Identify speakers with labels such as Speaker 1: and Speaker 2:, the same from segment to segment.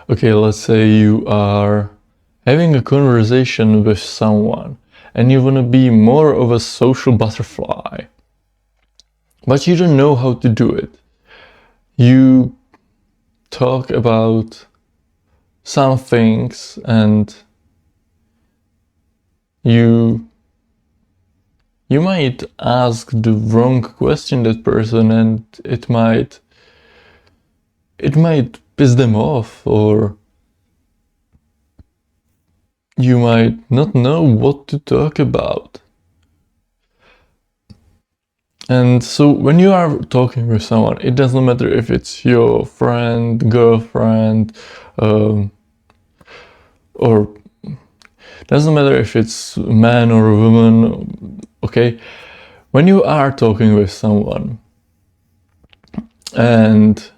Speaker 1: Okay, let's say you are having a conversation with someone and you want to be more of a social butterfly, but you don't know how to do it. You talk about some things and you might ask the wrong question to that person, and it might piss them off, or you might not know what to talk about. And so when you are talking with someone, it doesn't matter if it's your friend, girlfriend, or doesn't matter if it's a man or a woman, okay? When you are talking with someone and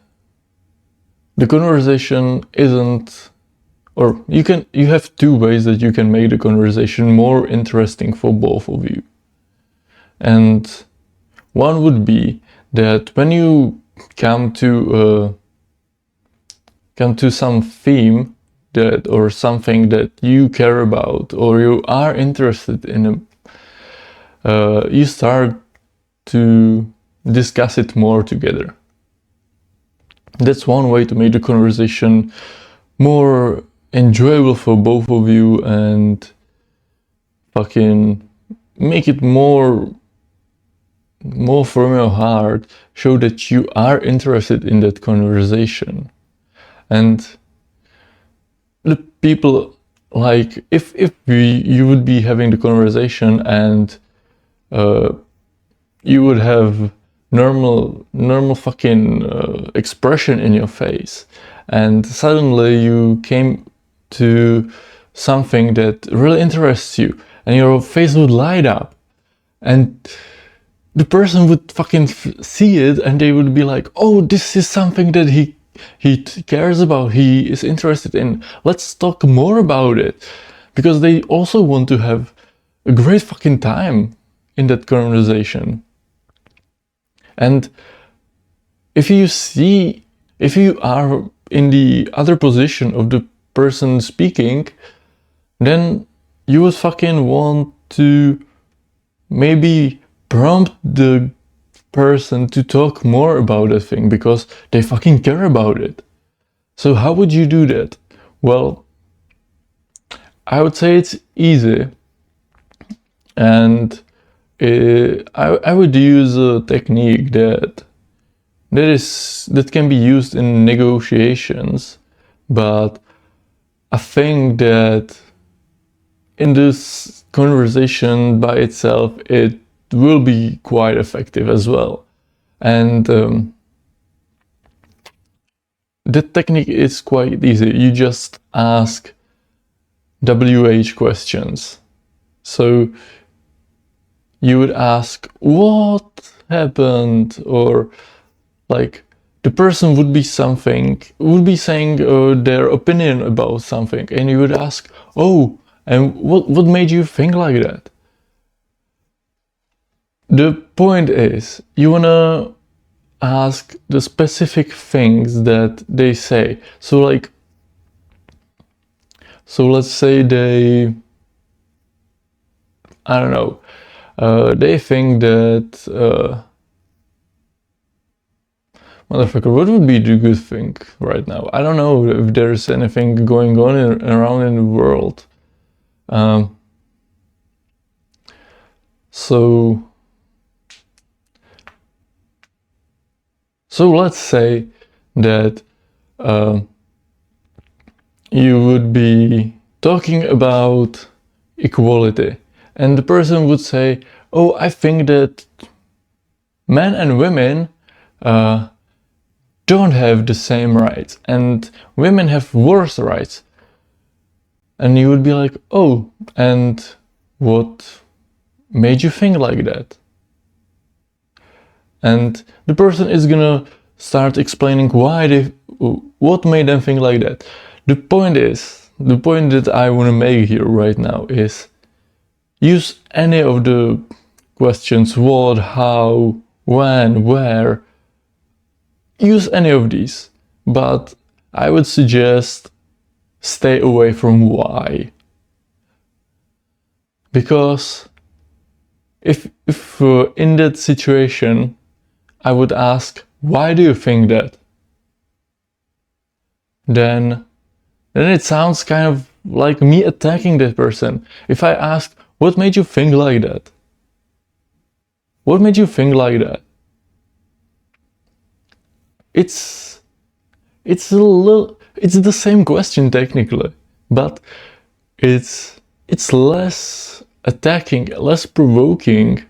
Speaker 1: the conversation isn't, or you have two ways that you can make the conversation more interesting for both of you. And one would be that when you come to some theme that, or something that you care about or you are interested in, you start to discuss it more together. That's one way to make the conversation more enjoyable for both of you and fucking make it more from your heart, show that you are interested in that conversation. And the people, like, if you would be having the conversation and you would have normal fucking expression in your face, and suddenly you came to something that really interests you and your face would light up, and the person would fucking see it and they would be like, oh, this is something that he cares about, he is interested in, let's talk more about it, because they also want to have a great fucking time in that conversation. And if you are in the other position of the person speaking, then you would fucking want to maybe prompt the person to talk more about that thing because they fucking care about it. So how would you do that? Well, I would say it's easy, and I would use a technique that can be used in negotiations, but I think that in this conversation by itself, it will be quite effective as well. And the technique is quite easy. You just ask WH questions. So you would ask, what happened? Or like, the person would be saying their opinion about something, and you would ask, oh, and what made you think like that? The point is, you wanna ask the specific things that they say. So let's say I don't know, they think that, motherfucker, what would be the good thing right now? I don't know if there's anything going on around in the world. So let's say that you would be talking about equality, and the person would say, oh, I think that men and women don't have the same rights, and women have worse rights. And you would be like, oh, and what made you think like that? And the person is gonna start explaining what made them think like that. The point that I want to make here right now is, use any of the questions: what, how, when, where. Use any of these, but I would suggest stay away from why. Because if in that situation, I would ask, why do you think that? Then it sounds kind of like me attacking that person. If I ask, what made you think like that? What made you think like that? It's the same question technically, but it's less attacking, less provoking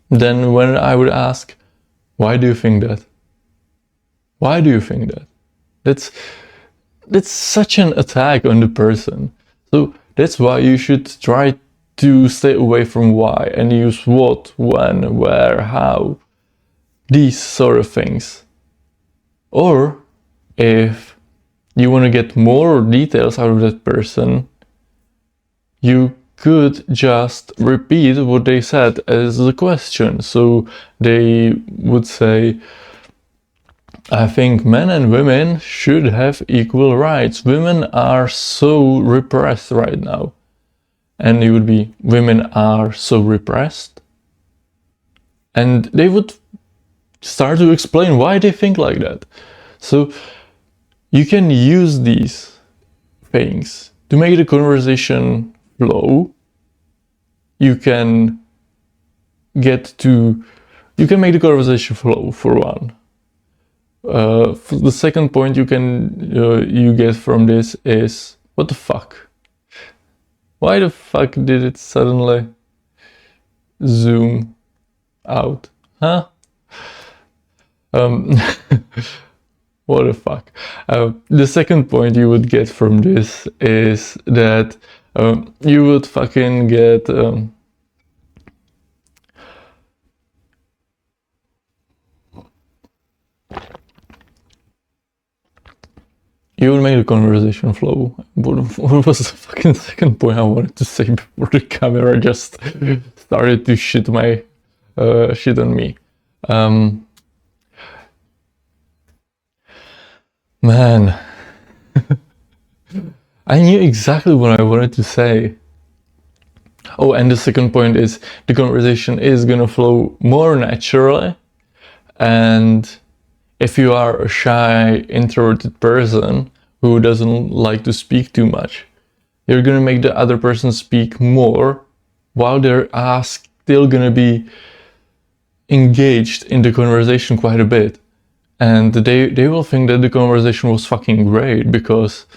Speaker 1: than when I would ask, why do you think that? Why do you think that? That's such an attack on the person. So that's why you should try to stay away from why and use what, when, where, how, these sort of things. Or if you want to get more details out of that person, you could just repeat what they said as the question. So they would say, I think men and women should have equal rights. Women are so repressed right now. And it would be, women are so repressed. And they would start to explain why they think like that. So you can use these things to make the conversation flow. You can make the conversation flow for one. The second point you get from this is, what the fuck? Why the fuck did it suddenly zoom out? Huh? What the fuck? The second point you would get from this is that you would fucking get you would make the conversation flow. What was the fucking second point I wanted to say before the camera just started to shit on me? Man, I knew exactly what I wanted to say. Oh, and the second point is the conversation is gonna flow more naturally, and if you are a shy, introverted person who doesn't like to speak too much, you're gonna make the other person speak more while they're still gonna be engaged in the conversation quite a bit. And they will think that the conversation was fucking great because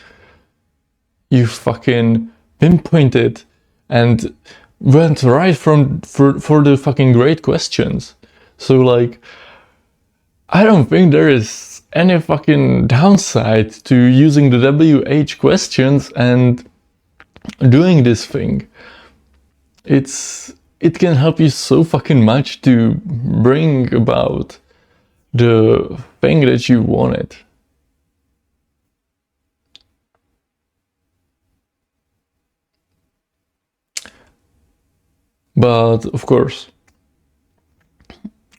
Speaker 1: you fucking pinpointed and went right for the fucking great questions. So like, I don't think there is any fucking downside to using the WH questions and doing this thing. It can help you so fucking much to bring about the thing that you wanted. But of course,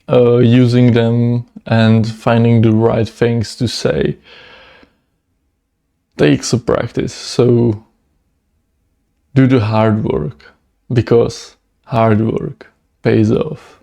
Speaker 1: using them and finding the right things to say takes a practice. So do the hard work, because hard work pays off.